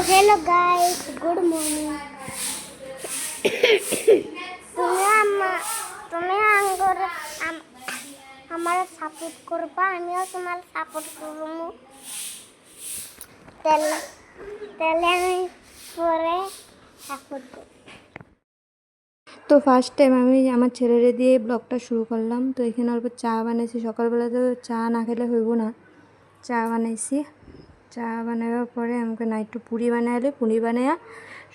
hello guys, good morning. তুমি আমার support করবা, আমিও তোমার সাপোর্ট করবো। তাহলে আমি পরে সাপোর্ট করব। তো ফার্স্ট টাইম আমি আমার ছেলেরে দিয়ে ব্লগটা শুরু করলাম। তো এখানে অল্প চা বানাইছি, সকালবেলা তো চা না খেলে হইব না। চা বানাইছি, চা বানাবার পরে আমাকে না একটু পুরি বানাইলে পুরি বানাইয়া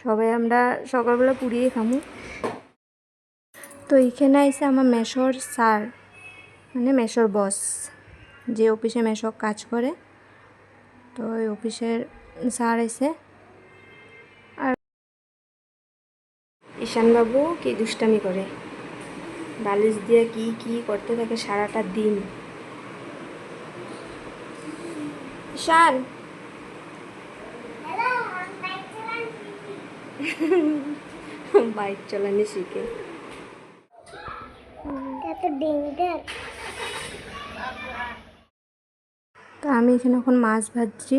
সবাই আমরা সকালবেলা পুরিয়ে খামু। তো এখানে আইসে আমার মেশোর স্যার, মানে মেশোর বস, যে অফিসে মেশো কাজ করে। তো ওই অফিসের স্যার আইসে। আর ঈশানবাবু কি দুষ্টামি করে, বালিশ দিয়ে কি কি করতে থাকে সারাটা দিন। ঈশান বাইক চালানো শিখে। তো আমি এখানে এখন মাছ ভাজছি।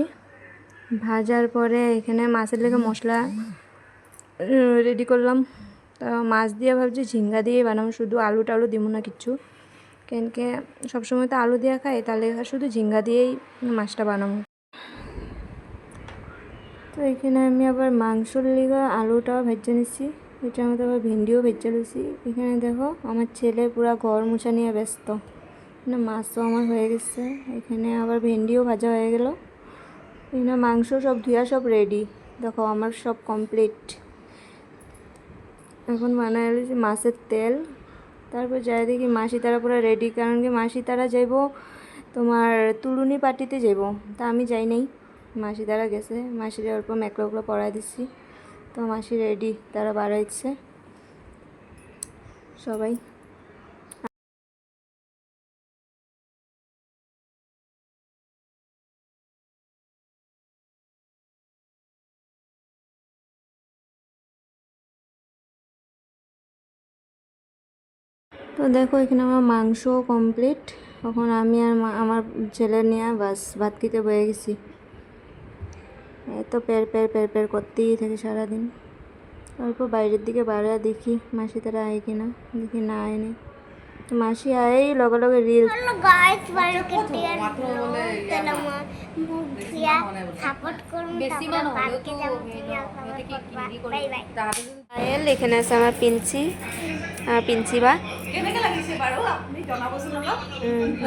ভাজার পরে এখানে মাছের লেগে মশলা রেডি করলাম। তো মাছ দিয়ে ভাবছি ঝিঙ্গা দিয়ে বানাবো, শুধু আলু টালু দিব না কিচ্ছু, কেনকে সবসময় তো আলু দিয়ে খাই, তাহলে শুধু ঝিঙ্গা দিয়েই মাছটা বানাবো। তো এখানে আমি আবার মাংসর লিগা আলুটাও ভেজে নিচ্ছি, এটার মধ্যে আবার ভেন্ডিও ভেজে নিচ্ছি। এখানে দেখো আমার ছেলে পুরা ঘর মোছা নিয়ে ব্যস্ত। এখানে মাছও আমার হয়ে গেছে, এখানে আবার ভেন্ডিও ভাজা হয়ে গেল। এখানে মাংস সব ধুয়া সব রেডি, দেখো আমার সব কমপ্লিট। এখন বানায় রয়েছে মাছের তেল। তারপর যাই দেখি মাসি তারা পুরো রেডি, কারণ কি মাসি তারা যাইব তোমার তুলুনি পার্টিতে যাইব, তা আমি যাই নাই, মাসি তারা গেছে। মাসির অল্প মেকলো পরাই দিচ্ছি। তো মাসি রেডি, তারা বাড়াইছে সবাই। তো দেখো এখানে আমার মাংস কমপ্লিট। এখন আমি আর আমার ছেলে নিয়ে বাস ভাত খেতে বয়ে গেছি। এত পের করতেই থাকে সারাদিন। অল্প বাইরের দিকে বাড়া দেখি মাসি তারা আয় কিনা, দেখি না আয়নি। তো মাসি আয়েই লগে লগে রিল। গাইস বাড়িতে টিয়ার তাহলে মুখ দিয়া সাপোর্ট করুন, তারপর বাকি যাবো বাই বাই। আয়েল এখানে আছে আমার পিঞ্চি, পিঞ্চি বা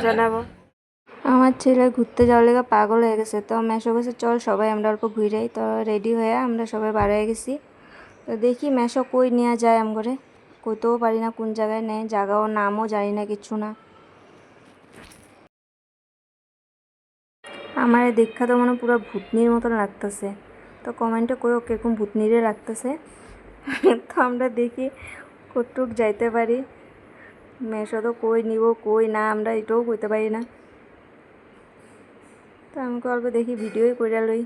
জানাবো। আমার ছেলে ঘুরতে যাওয়ার লেগে পাগল হয়ে গেছে। তো মেশো গেছে চল সবাই আমরা অল্প ঘুরাই। তো রেডি হয়ে আমরা সবাই বাড়াই গেছি। তো দেখি মেশো কই নিয়ে যায়, আম করে কইতেও পারি না কোন জায়গায় নেয়, জায়গাও নামও জানি না কিচ্ছু না। আমার দেখা তো মানে পুরো ভূতনির মতন লাগতেছে। তো কমেন্টে কইও কিরকম ভূতনিরে লাগতেছে। তো আমরা দেখি কতটুক যাইতে পারি। মেশো তো কই নিব কই না আমরা এটাও কইতে পারি না। তো আমাকে অল্প দেখি ভিডিওই করে লই।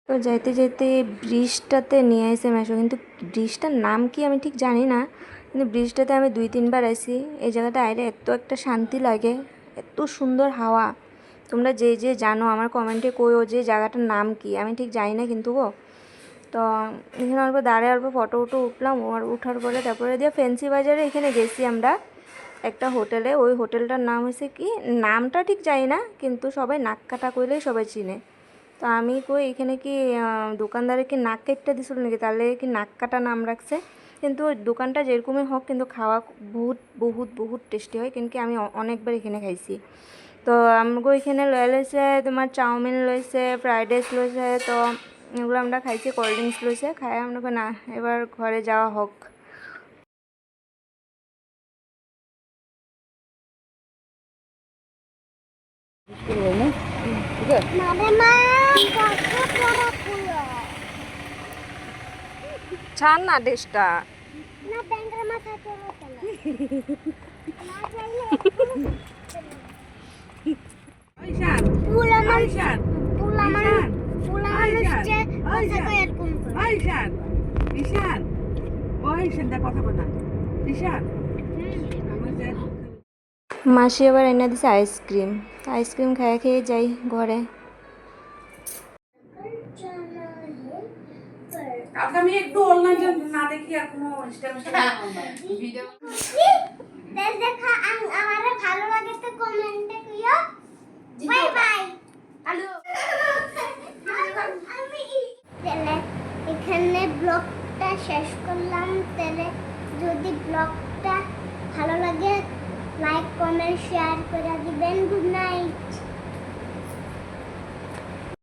তো যাইতে যাইতে ব্রিজটাতে নিয়ে আসে মেশো, কিন্তু ব্রিজটার নাম কি আমি ঠিক জানি না, কিন্তু ব্রিজটাতে আমি 2-3 বার আসি। এই জায়গাটা আইলে এত একটা শান্তি লাগে, এত সুন্দর হাওয়া। তোমরা যে যে জানো আমার কমেন্টে কইও যে জায়গাটার নাম কি, আমি ঠিক জানি না কিন্তু গো। তো এখানে অল্প দাঁড়ায় অল্প ফটো উঠলাম, আর উঠার পরে তারপরে দিয়ে ফ্যান্সি বাজারে এখানে গেছি আমরা একটা হোটেলে। ওই হোটেলটার নাম হয়েছে কি, নামটা ঠিক জানি না, কিন্তু সবাই নাক কাটা কইলেই সবাই চিনে। তো আমি কই এখানে কি দোকানদারে কি নাক কেটটা দিছিল নাকি, তাহলে কি নাক কাটা নাম রাখছে। কিন্তু ওই দোকানটা যেরকমই হোক, কিন্তু খাওয়া বহুত বহুত বহুত টেস্টি হয়, কিন্তু আমি অনেকবার এখানে খাইছি। তো আমাকে এখানে লয়ে লইছে তোমার চাউমিন লইছে, ফ্রাইড রাইস লইছে। তো এগুলো আমরা খাইছি, কোল্ড ড্রিঙ্কস লইছে। খাই আমরা না এবার ঘরে যাওয়া হোক। ছাড় না ডেসটা না ব্যাংকের মাথায় চলো চলো না চাইলে আইশান পুলা আইশান পুলা মানুষকে কথা এরকম করে। আইশান ঈশান ও ঈশান দা কথা বল না ঈশান আমার যা মাসি আবার এনে দিছে আইসক্রিম, আইসক্রিম খেয়ে খেয়ে যাই ঘরে। আজকে আমি একটু অনলাইনে না দেখি আর কোনো ভিডিও দেখা আমারে ভালো লাগে তো কমেন্টে কইও। Bye bye. হ্যালো। তাহলে এখানে ব্লগটা শেষ করলাম। তাহলে যদি ব্লগটা ভালো লাগে লাইক কমেন্ট শেয়ার করে দিবেন। Good night.